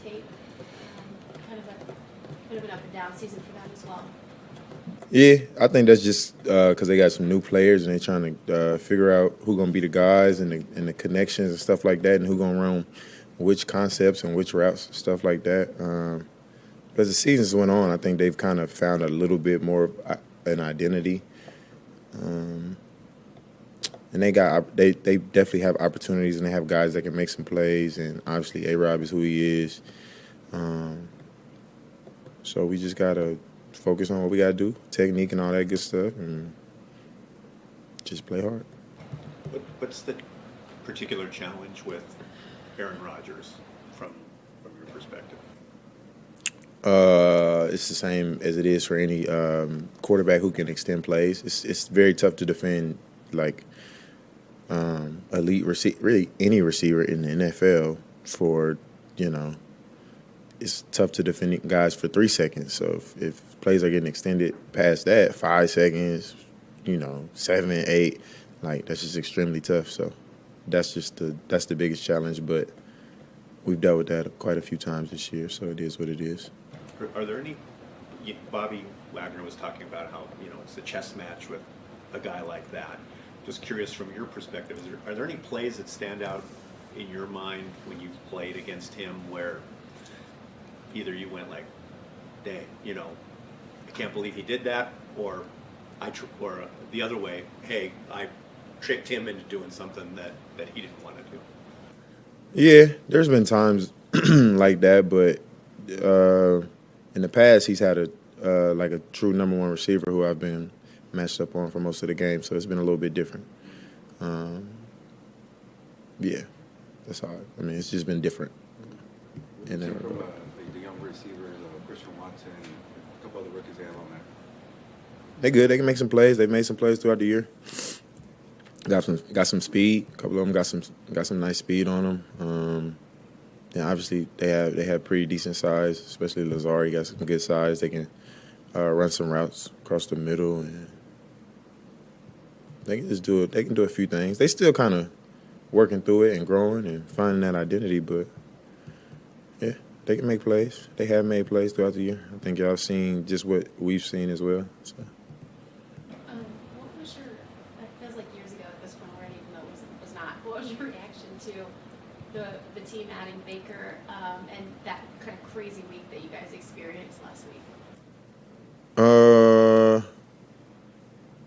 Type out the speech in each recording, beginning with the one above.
tape. Kind of an up and down season for them as well. Yeah, I think that's just because they got some new players and they're trying to figure out who's going to be the guys and the connections and stuff like that, and who's going to run which concepts and which routes, stuff like that. As the seasons went on, I think they've kind of found a little bit more of an identity. And they definitely have opportunities, and they have guys that can make some plays, and obviously A-Rob is who he is. So we just got to focus on what we got to do, technique and all that good stuff, and just play hard. What's the particular challenge with Aaron Rodgers from your perspective? It's the same as it is for any quarterback who can extend plays. It's very tough to defend, like, elite receiver, really any receiver in the NFL for, it's tough to defend guys for 3 seconds. So if plays are getting extended past that, 5 seconds, 7, 8, like, that's just extremely tough. So that's the biggest challenge, but we've dealt with that quite a few times this year, so it is what it is. Are there any, Bobby Wagner was talking about how, it's a chess match with a guy like that. Just curious from your perspective, are there any plays that stand out in your mind when you've played against him where either you went like, dang, I can't believe he did that, or the other way, hey, I tricked him into doing something that he didn't want to do? Yeah, there's been times like that, but in the past he's had a true number one receiver who I've been matched up on for most of the game, so it's been a little bit different. Yeah, that's all. I mean, it's just been different. And then from the young receivers, Christian Watson, a couple other rookies they have on there. They good. They can make some plays. They've made some plays throughout the year. Got some speed. A couple of them got some nice speed on them. Yeah, obviously they have pretty decent size, especially Lazard. He got some good size. They can run some routes across the middle, and they can just do it. They can do a few things. They still kind of working through it and growing and finding that identity, but yeah, they can make plays. They have made plays throughout the year. I think y'all have seen just what we've seen as well. So. What was your? It feels like years ago at this point already, even though it was not. What was your reaction to the team adding Baker and that kind of crazy week that you guys experienced last week? I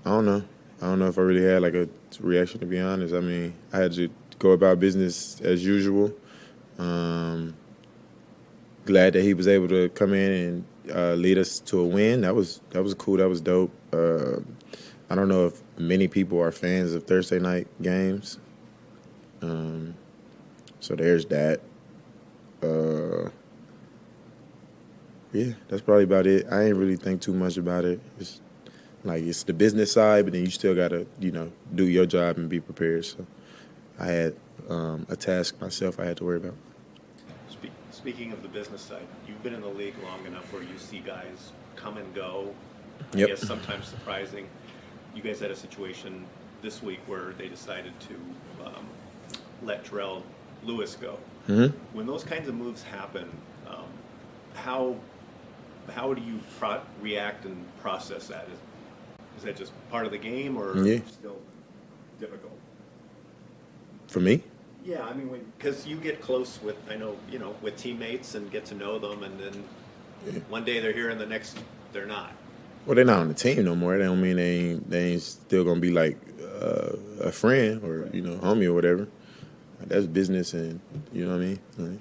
don't know. I don't know if I really had like a reaction, to be honest. I mean, I had to go about business as usual. Glad that he was able to come in and lead us to a win. That was cool. That was dope. I don't know if many people are fans of Thursday night games. So there's that. Yeah, that's probably about it. I ain't really think too much about it. It's the business side, but then you still gotta, do your job and be prepared. So I had a task myself I had to worry about. Speaking of the business side, you've been in the league long enough where you see guys come and go. Yep. I guess sometimes surprising. You guys had a situation this week where they decided to let Terrell Lewis go. Mm-hmm. When those kinds of moves happen, how do you react and process that? Is that just part of the game, or still difficult? For me? Yeah, I mean, because you get close with, with teammates and get to know them, and then one day they're here and the next they're not. Well, they're not on the team no more. That don't mean they ain't still gonna be like a friend or homie or whatever. That's business, and you know what I mean. Like,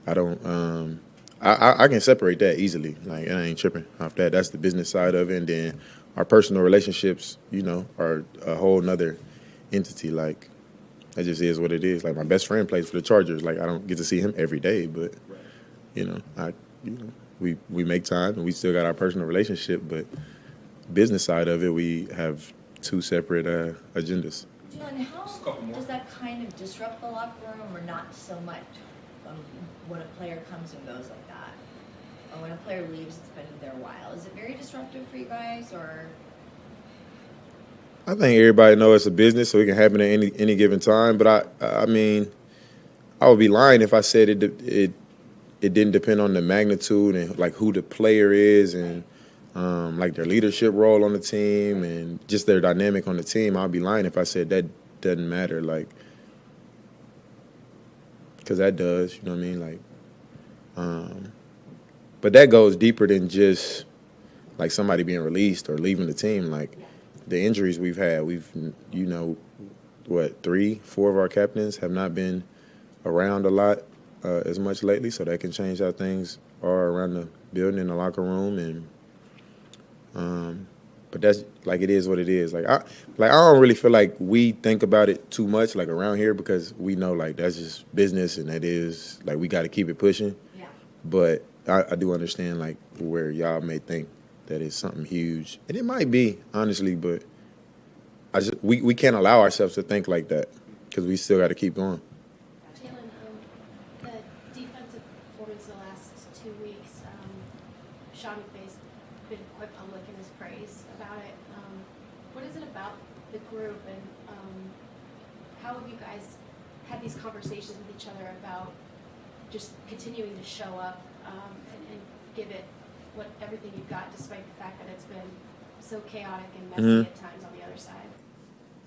I don't. I can separate that easily. Like, I ain't tripping off that. That's the business side of it, and then our personal relationships, are a whole nother entity. Like, that just is what it is. Like, my best friend plays for the Chargers. Like, I don't get to see him every day, but we make time and we still got our personal relationship. But business side of it, we have two separate agendas. Jalen, how does that kind of disrupt the locker room, or not so much when a player comes and goes like that? Or when a player leaves, it's been there a while. Is it very disruptive for you guys, or? I think everybody knows it's a business, so it can happen at any given time. But I mean, I would be lying if I said it it didn't depend on the magnitude and like who the player is and like their leadership role on the team and just their dynamic on the team, I'll be lying if I said that doesn't matter. Like, because that does, you know what I mean? Like, but that goes deeper than just like somebody being released or leaving the team. Like the injuries we've had, you know, what, 3-4 of our captains have not been around a lot as much lately, so that can change how things are around the building in the locker room. And but that's like it is what it is. Like I don't really feel like we think about it too much like around here because we know like that's just business and that is like we got to keep it pushing. Yeah. But I do understand like where y'all may think that it's something huge, and it might be honestly, but we can't allow ourselves to think like that because we still got to keep going. Jalen, the defensive performance the last 2 weeks, Sean McVay's been quite public in his praise about it. What is it about the group, and how have you guys had these conversations with each other about just continuing to show up and give it everything you've got, despite the fact that it's been so chaotic and messy at times on the other side?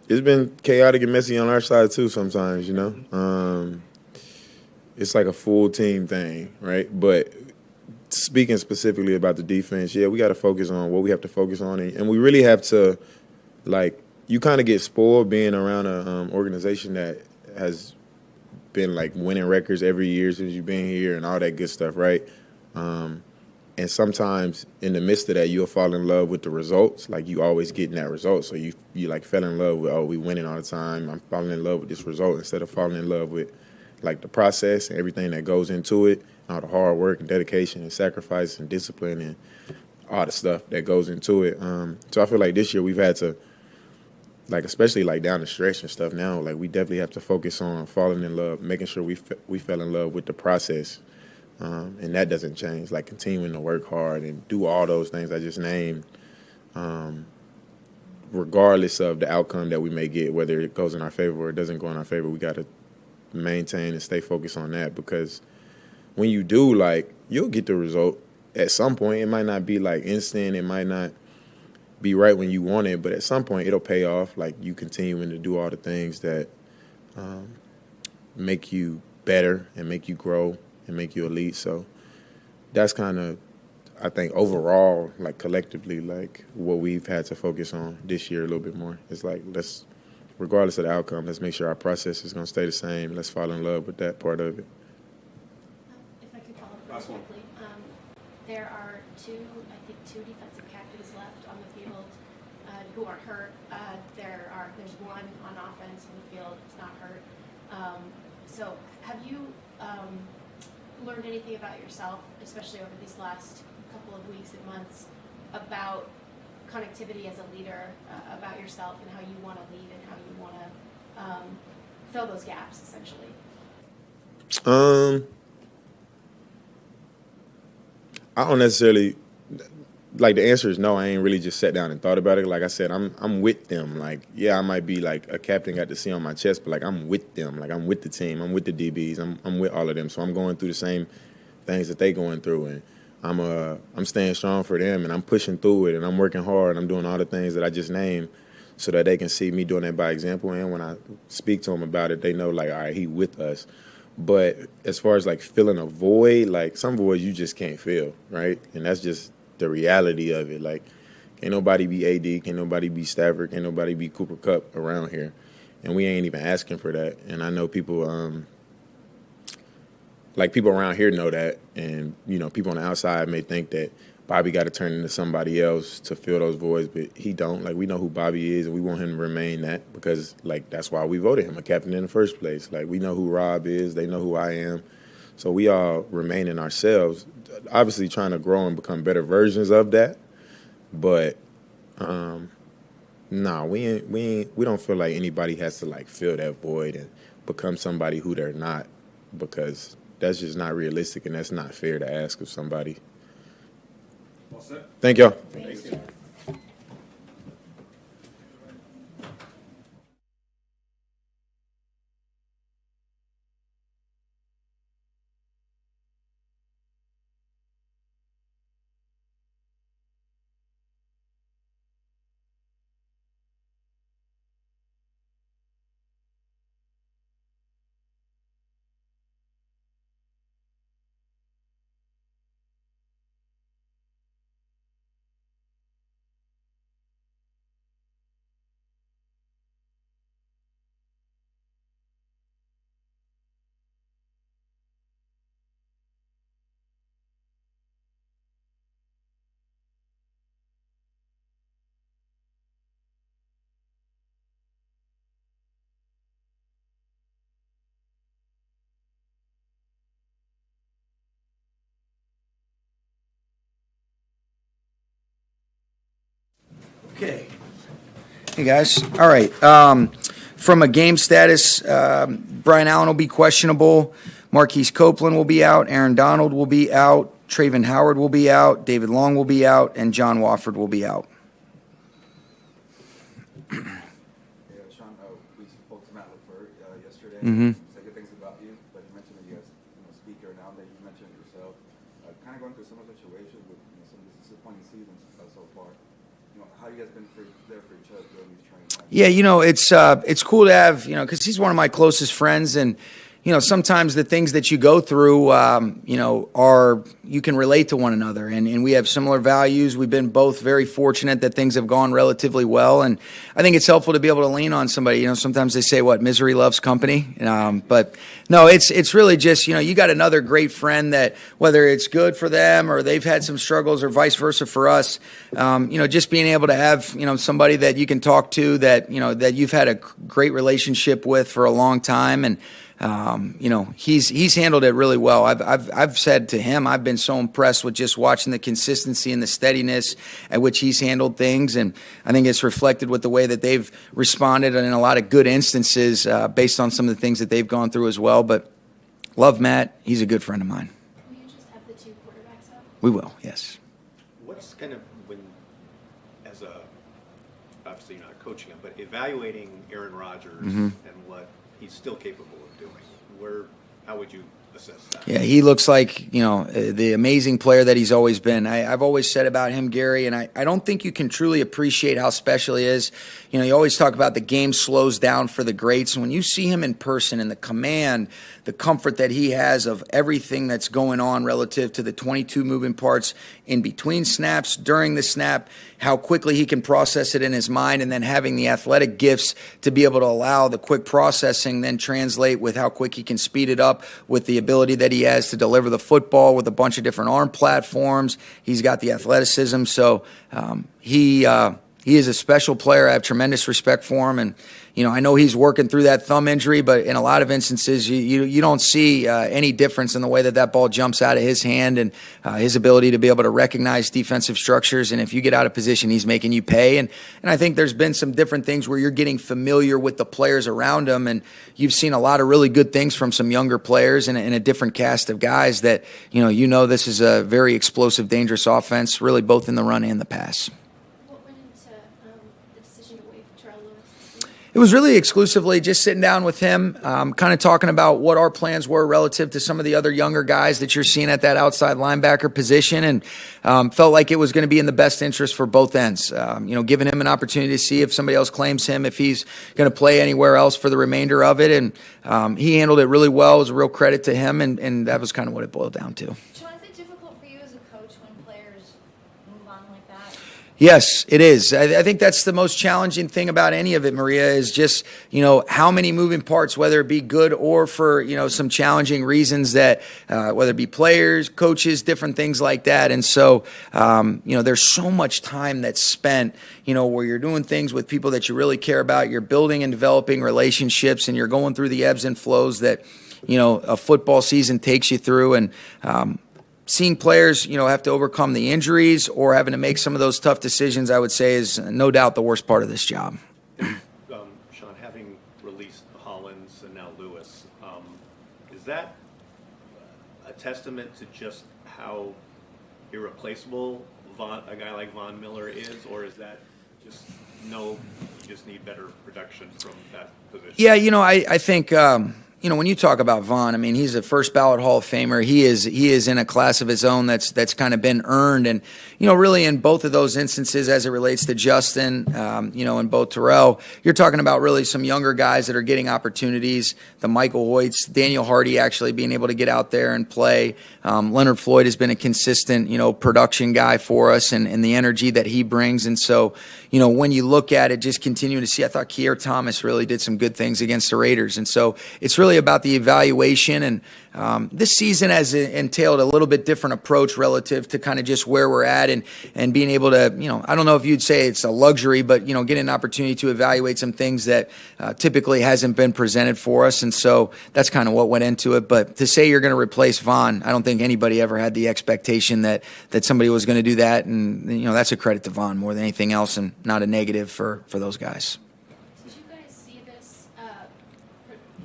It's been chaotic and messy on our side too sometimes, you know. It's like a full team thing, right? But speaking specifically about the defense, yeah, we got to focus on what we have to focus on, and we really have to, like, you kind of get spoiled being around an organization that has been like winning records every year since you've been here and all that good stuff, right? And sometimes in the midst of that, you'll fall in love with the results. Like you always getting that result. So you like fell in love with, oh, we winning all the time. I'm falling in love with this result instead of falling in love with like the process and everything that goes into it, all the hard work and dedication and sacrifice and discipline and all the stuff that goes into it. So I feel like this year we've had to, like especially like down the stretch and stuff now, like we definitely have to focus on falling in love, making sure we fell in love with the process. And that doesn't change, like continuing to work hard and do all those things I just named, regardless of the outcome that we may get, whether it goes in our favor or it doesn't go in our favor. We got to maintain and stay focused on that because when you do, like, you'll get the result at some point. It might not be, like, instant. It might not be right when you want it, but at some point it'll pay off, like you continuing to do all the things that make you better and make you grow and make you elite. So that's kind of, I think, overall, like collectively, like what we've had to focus on this year a little bit more. It's like, regardless of the outcome, let's make sure our process is going to stay the same. Let's fall in love with that part of it. If I could follow up really quickly, there are two defensive captains left on the field who aren't hurt. There's one on offense on the field who's not hurt. So have you learned anything about yourself, especially over these last couple of weeks and months, about connectivity as a leader, about yourself and how you want to lead and how you want to fill those gaps, essentially? I don't necessarily, like, the answer is no. I ain't really just sat down and thought about it. Like I said, I'm with them. Like, yeah, I might be like a captain got to see on my chest, but like I'm with them. Like I'm with the team. I'm with the DBs. I'm with all of them. So I'm going through the same things that they going through, and I'm staying strong for them, and I'm pushing through it, and I'm working hard. I'm doing all the things that I just named, so that they can see me doing that by example. And when I speak to them about it, they know like, all right, he with us. But as far as like filling a void, like some voids you just can't fill, right? And that's just the reality of it. Like, can't nobody be AD, can't nobody be Stafford, can't nobody be Cooper Kupp around here, and we ain't even asking for that. And I know people, like people around here know that, and you know, people on the outside may think that Bobby got to turn into somebody else to fill those voids, but he don't. Like, we know who Bobby is, and we want him to remain that because, like, that's why we voted him a captain in the first place. Like, we know who Rob is, they know who I am, so we all remain in ourselves. Obviously, trying to grow and become better versions of that, but we don't feel like anybody has to like fill that void and become somebody who they're not, because that's just not realistic and that's not fair to ask of somebody. Well said. Thank y'all. Thanks, Jim. Okay. Hey, guys. All right. From a game status, Brian Allen will be questionable. Marquise Copeland will be out. Aaron Donald will be out. Traven Howard will be out. David Long will be out. And John Wofford will be out. Yeah, Sean, we spoke to Matt LaFleur yesterday. Mm-hmm. Said good things about you, but you mentioned that you guys speak every now and then. You mentioned yourself kind of going through similar situations with some of these disappointing seasons so far. How you guys been there for each other during these training times? Yeah, it's cool to have, because he's one of my closest friends, and sometimes the things that you go through, are, you can relate to one another, and we have similar values. We've been both very fortunate that things have gone relatively well, and I think it's helpful to be able to lean on somebody. Sometimes they say, misery loves company, but no, it's really just, you got another great friend that, whether it's good for them or they've had some struggles or vice versa for us, just being able to have, somebody that you can talk to that, that you've had a great relationship with for a long time, and he's handled it really well. I've said to him, I've been so impressed with just watching the consistency and the steadiness at which he's handled things, and I think it's reflected with the way that they've responded in a lot of good instances based on some of the things that they've gone through as well. But love Matt. He's a good friend of mine. Will you just have the two quarterbacks up? We will, yes. What's kind of obviously you're not coaching him, but evaluating Aaron Rodgers and what he's still capable of doing, how would you assess that? Yeah, he looks like, the amazing player that he's always been. I've always said about him, Gary, and I don't think you can truly appreciate how special he is. You always talk about the game slows down for the greats. And when you see him in person and the command, the comfort that he has of everything that's going on relative to the 22 moving parts in between snaps, during the snap, how quickly he can process it in his mind, and then having the athletic gifts to be able to allow the quick processing then translate with how quick he can speed it up with the ability that he has to deliver the football with a bunch of different arm platforms. He's got the athleticism. So he is a special player. I have tremendous respect for him. And, I know he's working through that thumb injury, but in a lot of instances, you don't see any difference in the way that ball jumps out of his hand and his ability to be able to recognize defensive structures. And if you get out of position, he's making you pay. And I think there's been some different things where you're getting familiar with the players around him, and you've seen a lot of really good things from some younger players and a different cast of guys that, this is a very explosive, dangerous offense, really both in the run and the pass. It was really exclusively just sitting down with him, kind of talking about what our plans were relative to some of the other younger guys that you're seeing at that outside linebacker position, and felt like it was going to be in the best interest for both ends. Giving him an opportunity to see if somebody else claims him, if he's going to play anywhere else for the remainder of it, and he handled it really well. It was a real credit to him, and that was kind of what it boiled down to. Yes, it is. I think that's the most challenging thing about any of it, Maria, is just, how many moving parts, whether it be good or for, some challenging reasons that, whether it be players, coaches, different things like that. And so, there's so much time that's spent, where you're doing things with people that you really care about. You're building and developing relationships, and you're going through the ebbs and flows that, a football season takes you through. And, seeing players, have to overcome the injuries or having to make some of those tough decisions, I would say, is no doubt the worst part of this job. Sean, having released Hollins and now Lewis, is that a testament to just how irreplaceable a guy like Von Miller is, or is that just you just need better production from that position? Yeah, I think when you talk about Von, I mean, he's a first ballot Hall of Famer. He is in a class of his own that's kind of been earned. And, really in both of those instances as it relates to Justin, and both Terrell, you're talking about really some younger guys that are getting opportunities. The Michael Hoyts, Daniel Hardy actually being able to get out there and play. Leonard Floyd has been a consistent, production guy for us and the energy that he brings. And so, when you look at it, just continuing to see, I thought Keir Thomas really did some good things against the Raiders. And so it's really really about the evaluation, and this season has entailed a little bit different approach relative to kind of just where we're at and being able to, I don't know if you'd say it's a luxury, but, get an opportunity to evaluate some things that typically hasn't been presented for us. And so that's kind of what went into it. But to say you're going to replace Vaughn, I don't think anybody ever had the expectation that somebody was going to do that. And, that's a credit to Vaughn more than anything else, and not a negative for those guys. Did you guys see this,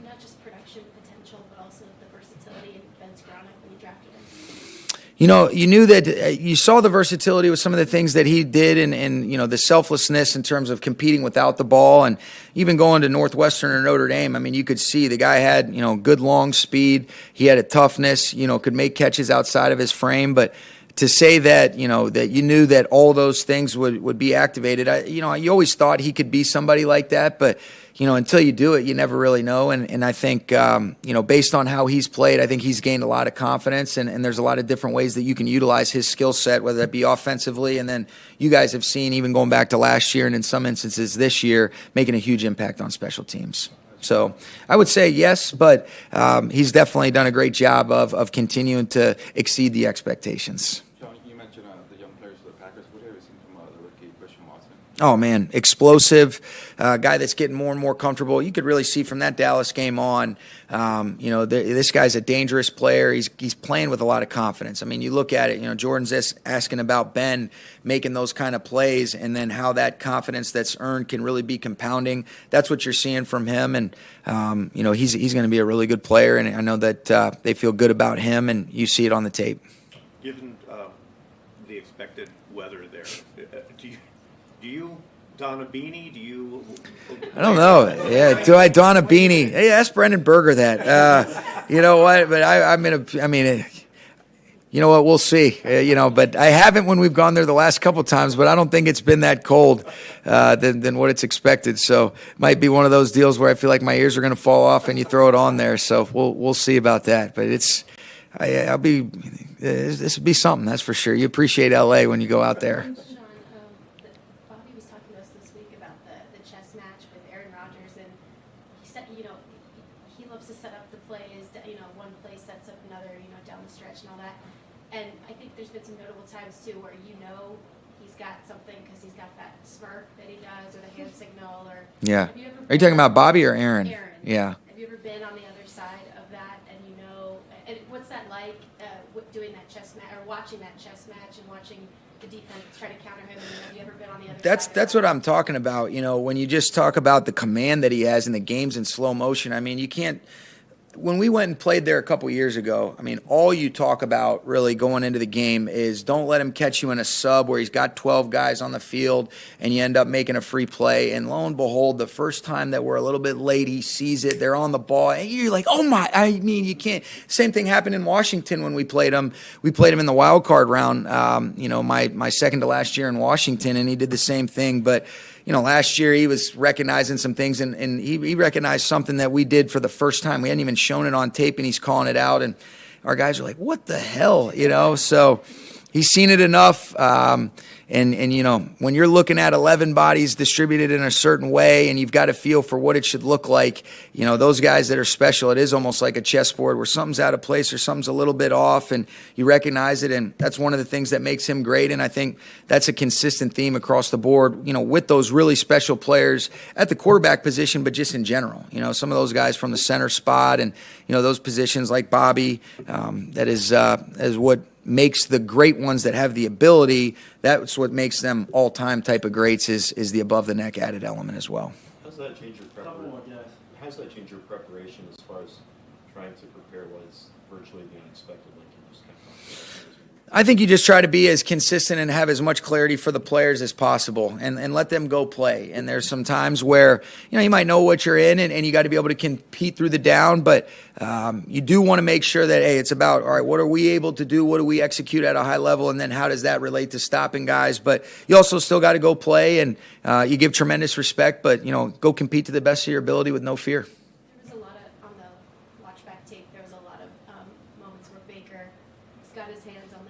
not just production potential, but also the versatility in Ben Skowronek when you drafted him? You knew that you saw the versatility with some of the things that he did, and the selflessness in terms of competing without the ball, and even going to Northwestern or Notre Dame. I mean, you could see the guy had, good long speed. He had a toughness, could make catches outside of his frame. But to say that, that you knew that all those things would be activated, you always thought he could be somebody like that. But, until you do it, you never really know. And I think, based on how he's played, I think he's gained a lot of confidence. And there's a lot of different ways that you can utilize his skill set, whether that be offensively. And then you guys have seen, even going back to last year and in some instances this year, making a huge impact on special teams. So I would say yes, but he's definitely done a great job of continuing to exceed the expectations. Sean, you mentioned the young players for the Packers. What have you seen from the rookie Christian Watson? Oh, man, explosive, guy that's getting more and more comfortable. You could really see from that Dallas game on, this guy's a dangerous player. He's playing with a lot of confidence. I mean, you look at it, Jordan's asking about Ben making those kind of plays, and then how that confidence that's earned can really be compounding. That's what you're seeing from him, and, he's going to be a really good player, and I know that they feel good about him, and you see it on the tape. Given the expected weather there, do you don a beanie? Do you? I don't know. Yeah, do I don a beanie? Hey, ask Brendan Berger that. You know what? But you know what? We'll see. But I haven't when we've gone there the last couple times. But I don't think it's been that cold than what it's expected. So it might be one of those deals where I feel like my ears are going to fall off, and you throw it on there. So we'll see about that. But this would be something, that's for sure. You appreciate LA when you go out there. Sean, Bobby was talking to us this week about the chess match with Aaron Rodgers, and he said, he loves to set up the plays, one play sets up another, down the stretch and all that. And I think there's been some notable times, too, where he's got something because he's got that smirk that he does, or the hand signal, or... Yeah. Are you talking about Bobby or Aaron? Aaron. Yeah. Have you ever been on the other side of that, and and what's that like, doing that chess match, or watching that chess match and watching the defense try to counter him? And have you ever been on the other side? That's what I'm talking about. When you just talk about the command that he has in the games in slow motion, I mean, you can't. When we went and played there a couple years ago, I mean, all you talk about really going into the game is don't let him catch you in a sub where he's got 12 guys on the field and you end up making a free play. And lo and behold, the first time that we're a little bit late, he sees it, they're on the ball, and you're like, oh my, I mean, you can't. Same thing happened in Washington when we played him. We played him in the wild card round, my second to last year in Washington, and he did the same thing. But last year he was recognizing some things, and he recognized something that we did for the first time. We hadn't even shown it on tape, and he's calling it out, and our guys are like, what the hell, So he's seen it enough, and when you're looking at 11 bodies distributed in a certain way, and you've got a feel for what it should look like, those guys that are special, it is almost like a chessboard where something's out of place or something's a little bit off, and you recognize it, and that's one of the things that makes him great. And I think that's a consistent theme across the board, with those really special players at the quarterback position, but just in general. Some of those guys from the center spot, and those positions like Bobby, that is what makes the great ones that have the ability. That's what makes them all-time type of greats is the above-the-neck added element as well. How does that change your preparation? How does that change your preparation as far as trying to prepare what is virtually the unexpected, like you just kind of I think you just try to be as consistent and have as much clarity for the players as possible, and let them go play. And there's some times where you might know what you're in, and you got to be able to compete through the down, but you do want to make sure that, hey, it's about, all right, what are we able to do? What do we execute at a high level? And then how does that relate to stopping guys? But you also still got to go play, and you give tremendous respect, but go compete to the best of your ability with no fear. There was a lot of, on the watchback tape, there was a lot of moments where Baker, he's got his hands on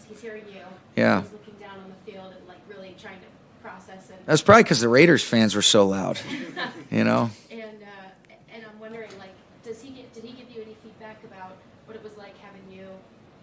he's hearing you. Yeah. He's looking down on the field and really trying to process it. That's probably because the Raiders fans were so loud, And I'm wondering, like, did he give you any feedback about what it was like having you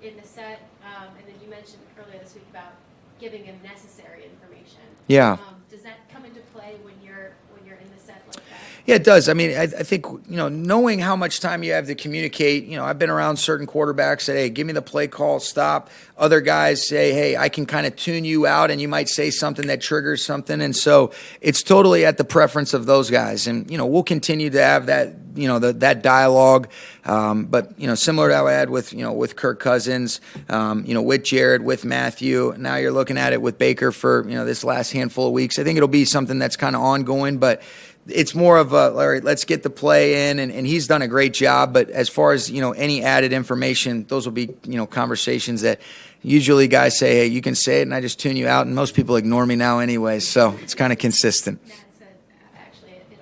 in the set? And then you mentioned earlier this week about giving him necessary information. Yeah. Does that come into play when you're in the set like that? Yeah, it does. I mean, I think, knowing how much time you have to communicate, I've been around certain quarterbacks that, hey, give me the play call, stop. Other guys say, hey, I can kind of tune you out, and you might say something that triggers something. And so it's totally at the preference of those guys. And, we'll continue to have that, that dialogue. But, similar to how I had with Kirk Cousins, with Jared, with Matthew. Now you're looking at it with Baker for, this last handful of weeks. I think it'll be something that's kind of ongoing, but it's more of a, all right, let's get the play in, and he's done a great job. But as far as, any added information, those will be, conversations that usually guys say, hey, you can say it, and I just tune you out. And most people ignore me now anyway, so it's kind of consistent. Matt said, actually, he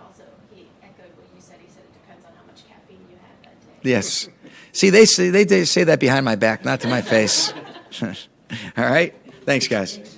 echoed what you said. He said it depends on how much caffeine you had that day. Yes. See, they say that behind my back, not to my face. All right. Thanks, guys.